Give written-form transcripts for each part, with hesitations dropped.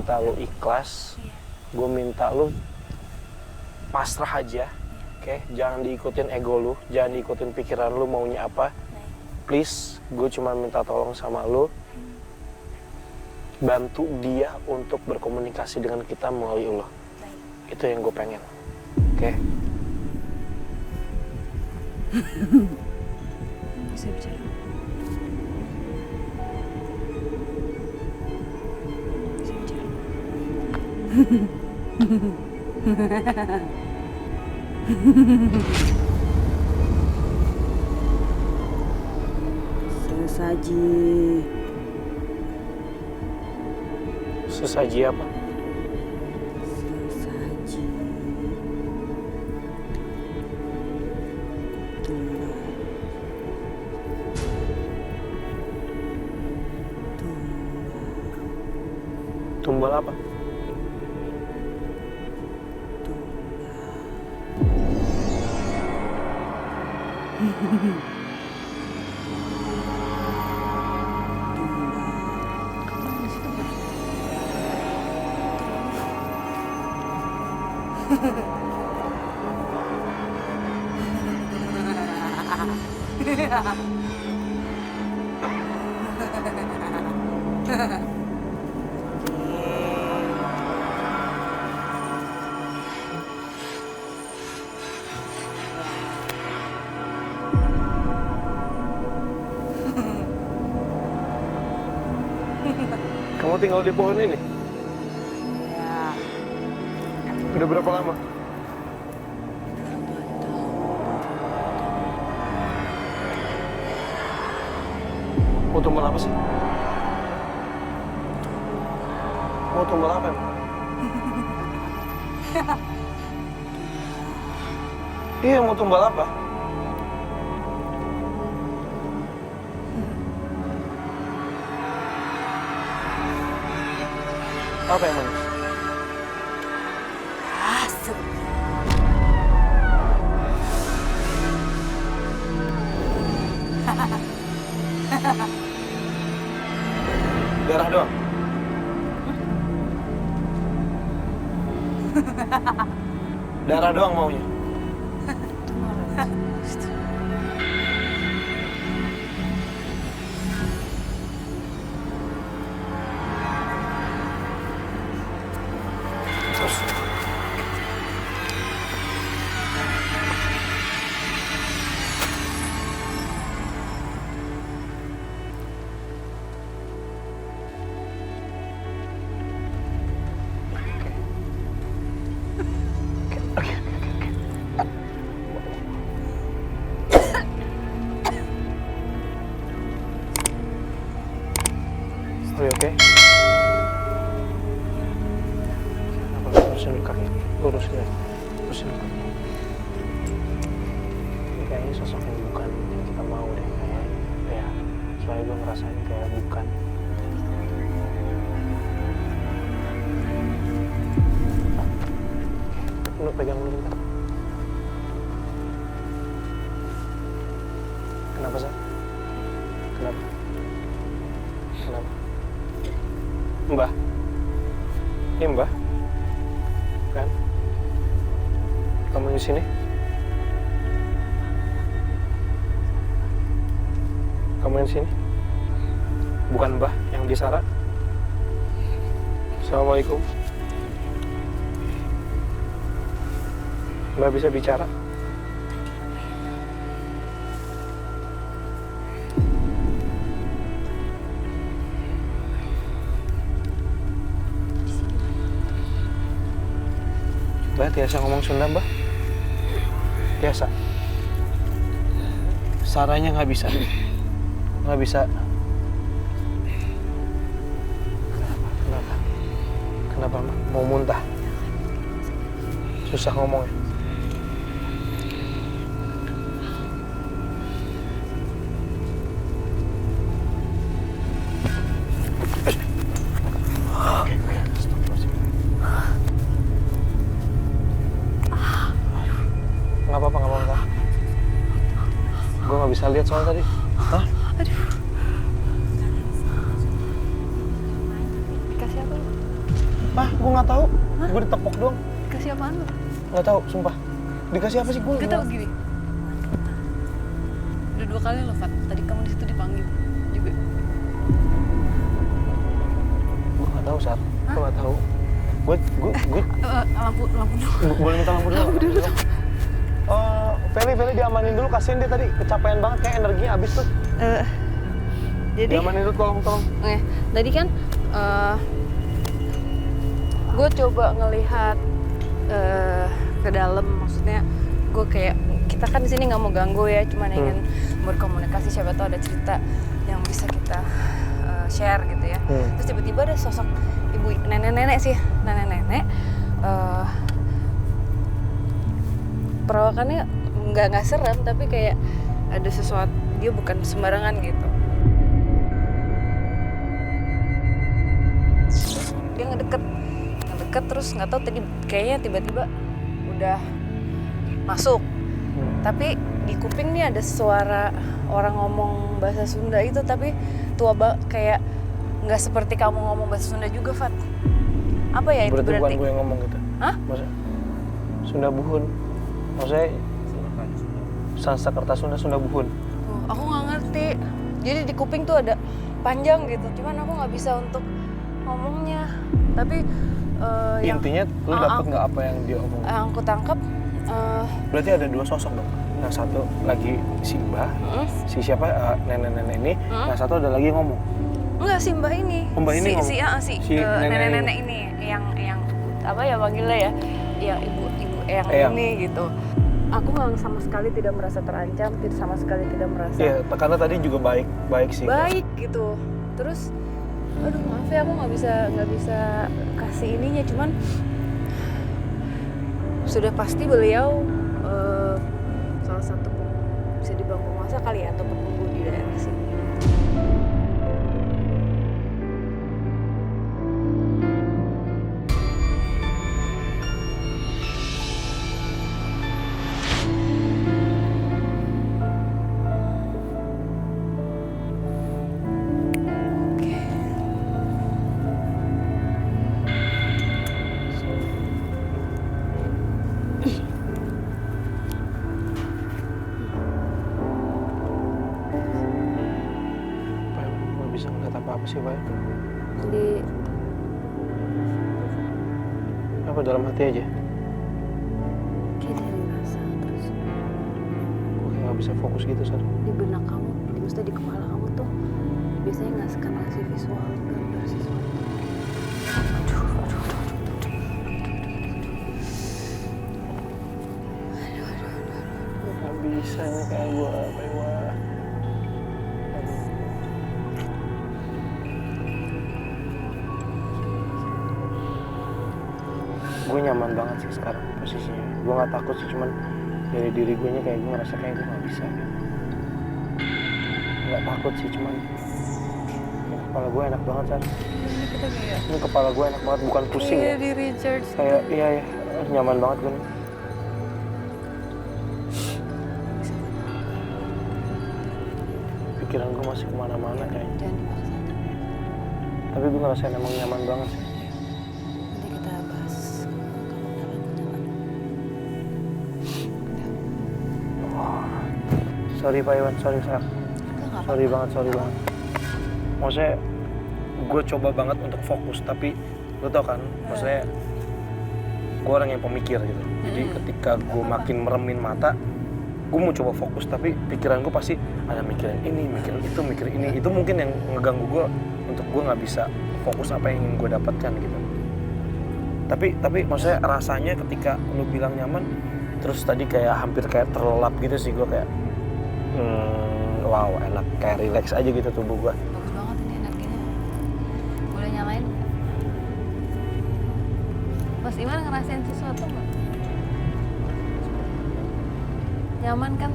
minta lu ikhlas, gue minta lu pasrah aja, oke? Jangan diikutin ego lu, jangan diikutin pikiran lu maunya apa. Please, gue cuma minta tolong sama lu, bantu dia untuk berkomunikasi dengan kita melalui Allah. Itu yang gue pengen, oke? Bisa bicara. Sesaji. Sesaji apa? Sesaji. Tumbal. Tumbal apa? Kamu tinggal di pohon ini? Ya. Udah berapa lama? Mau tumbal apa sih? Mau tumbal apa emang? Iya, mau tumbal apa? Apa yang manis? Asem. Darah doang? Darah doang maunya? Terus? Are you okay? Lurusin kaki, lurusin ya, lurusin kaki. Ini kayaknya sosok yang bukan yang kita mau deh, kayak ya, soalnya gue ngerasain kayak bukan. Lu pegang dulu bentar. Kenapa sih? Kenapa? Kenapa? Mbah? Ini Mbah? Kan? Kamu di sini? Kamu di sini? Bukan Mbah yang di Sara? Assalamualaikum. Mbah bisa bicara? Mbah, Tiasa ngomong Sunda, Mbah? Tiasa? Saranya nggak bisa. Nggak bisa. Kenapa? Kenapa, Mbah? Mau muntah? Susah ngomongnya. Nggak apa-apa, nggak apa-apa. Gue nggak bisa lihat soal tadi. Hah? Aduh. Dikasih apa lu? Ah, gue nggak tahu. Gue ditepok doang. Dikasih apaan lu? Nggak tahu, sumpah. Dikasih apa sih gue? Gak tau gini. Udah 2 kali loh, Fat. Tadi kamu di situ dipanggil juga. Gue nggak tahu, Sar. Gue nggak tahu. Gue Lampu dulu. boleh minta lampu dulu. Lampu dulu. Oh, Feli diamanin dulu, kasihin dia tadi kecapean banget, kayak energinya habis tuh. Jadi, Diamanin dulu, tolong. oke, tadi kan gue coba ngelihat ke dalam, maksudnya gue kayak kita kan di sini nggak mau ganggu ya, cuman ingin berkomunikasi, siapa tahu ada cerita yang bisa kita share gitu ya. Terus tiba-tiba ada sosok ibu nenek-nenek sih, nenek-nenek. Perawakannya nggak serem, tapi kayak ada sesuatu, dia bukan sembarangan gitu. Dia ngedeket terus nggak tahu tadi kayaknya tiba-tiba udah masuk. Tapi di kuping nih ada suara orang ngomong bahasa Sunda itu, tapi kayak nggak seperti kamu ngomong bahasa Sunda juga, Fat. Apa ya itu berarti? Bukan gue yang ngomong gitu. Hah? Maksudnya Sunda Buhun. Maksudnya Sanskerta Sunda Buhun. Aku nggak ngerti. Jadi di kuping tuh ada panjang gitu. Cuman aku nggak bisa untuk ngomongnya. Tapi intinya lu dapet nggak apa yang dia omong? Yang aku tangkap. Berarti ada 2 sosok dong. Yang satu lagi si Mbah, si siapa nenek-nenek ini. Yang satu ada lagi yang ngomong. Enggak, si Mbah ini. Mbah ini ngomong. Si nenek-nenek nenek-nenek ini yang apa ya panggilnya ya? Yang ibu yang ini gitu. Aku nggak sama sekali tidak merasa terancam, sama sekali tidak merasa. Iya, karena tadi juga baik sih. Baik gitu. Terus, aduh maaf ya aku nggak bisa kasih ininya, cuman sudah pasti beliau salah satu bisa dibilang penguasa kali ya, atau penunggu di daerah sini. Bisa ngeliat apa sih, Pak? Di Apa dalam hati aja? kayak dari rasa, terus Gue kayak nggak bisa fokus gitu, Sar. di benak kamu, maksudnya di kepala kamu tuh biasanya ngasih visual gambar sesuatu. Gak bisa nih kayak gue, Pak. Gue nyaman banget sih sekarang posisinya. Gue nggak takut sih, cuman dari diri gue nya kayak gue ngerasa kayak gue nggak bisa gitu. Nggak takut sih, cuman ini kepala gue enak banget, Sar. Ini kita kayak Ini kepala gue enak banget, bukan pusing ya. di recharge. Kayak iya nyaman banget gue nih. Pikiran gue masih kemana-mana kayaknya. Jangan dipaksa. Tapi gue ngerasain emang nyaman banget sih. Nanti kita bahas kamu jalan. Sorry Pak Iwan, sorry Sar. Sorry banget. Maksudnya gue coba banget untuk fokus, tapi lo tau kan, maksudnya gue orang yang pemikir gitu. Jadi ketika gue makin meremin mata, gue mau coba fokus, tapi pikiran gue pasti ada mikirin ini, mikirin itu, mikirin ini. Itu mungkin yang ngeganggu gue untuk gue nggak bisa fokus apa yang ingin gue dapatkan gitu. Tapi maksudnya rasanya ketika lo bilang nyaman, terus tadi kayak hampir kayak terlelap gitu sih, gue kayak wow, enak, kayak relax aja gitu tubuh gue. Bagus banget ini energinya. Boleh nyalain nggak? Mas Iwan ngerasain sesuatu nggak? Nyaman kan?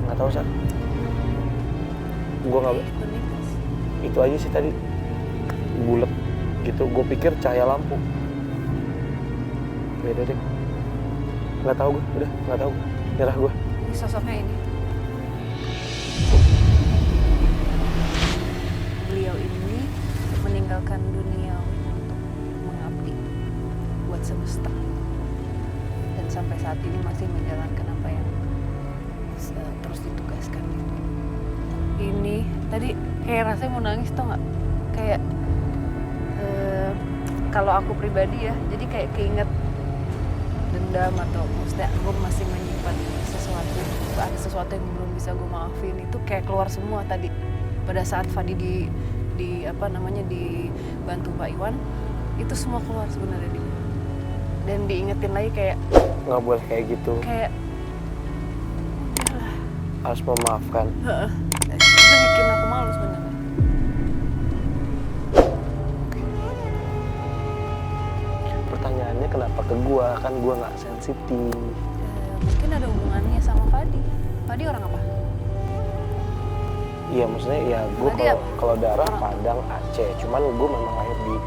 Nggak tahu Sar. Gue nggak. Itu aja sih tadi bulat gitu. Gue pikir cahaya lampu. Beda deh. Nggak tahu gue. Udah nggak tahu. Nyerah gue. Ini sosoknya ini. Beliau ini meninggalkan dunia untuk buat semesta. Dan sampai saat ini masih menjalankan apa yang terus ditugaskan gitu. Ini tadi kayak rasanya mau nangis tau nggak? Kayak kalau aku pribadi ya, jadi kayak keinget dendam atau maksudnya gue masih menyimpan sesuatu, ada sesuatu yang belum bisa gue maafin, itu kayak keluar semua tadi pada saat Fadi di apa namanya dibantu Mbak Iwan, itu semua keluar sebenarnya di dan diingetin lagi kayak Nggak boleh kayak gitu. kayak udahlah. Harus memaafkan. Itu bikin aku malu sebenarnya. Pertanyaannya kenapa ke gua? Kan gua nggak sensitif. Mungkin ada hubungannya sama Fadi. Fadi orang apa? Iya, maksudnya ya gua Tadi kalau darah orang- Padang, Aceh. Cuman gua memang lahir di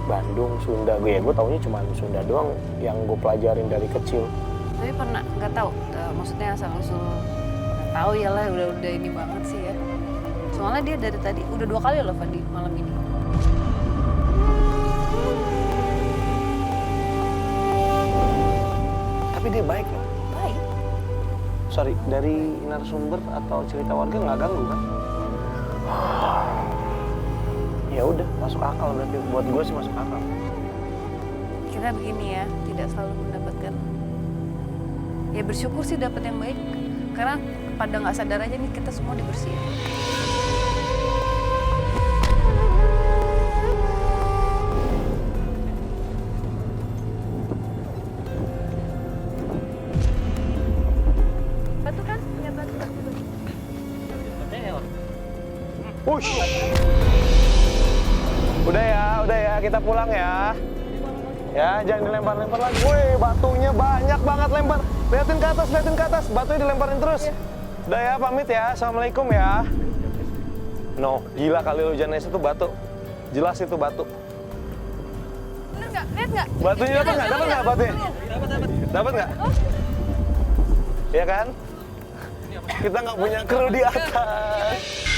Bandung, Sunda. Gua taunya cuma Sunda doang yang gua pelajarin dari kecil. Tapi pernah nggak tahu, maksudnya asal usul nggak tahu ya lah, udah ini banget sih ya. Soalnya dia dari tadi udah 2 kali loh Fadi malam ini. Tapi dia baik loh. Baik. Sorry, dari narasumber atau cerita warga nggak ganggu kan? Ya udah, masuk akal berarti. Buat gue sih masuk akal. Kita begini ya, tidak selalu mendapatkan. Ya bersyukur sih dapat yang baik. Karena pada nggak sadar aja nih kita semua dibersihin. Batu kan? Punya batu. Push. Udah ya, kita pulang ya. Ya, jangan dilempar-lempar lagi. Woi, batunya banyak banget lempar. Liatin ke atas, batunya dilemparin terus. Udah ya, pamit ya. Assalamualaikum ya. No, gila kali lu Janes itu batu. Jelas itu batu. Bener nggak? Lihat nggak? Batunya dapat nggak batunya? Dapat nggak? Iya kan? Kita nggak punya kru di atas.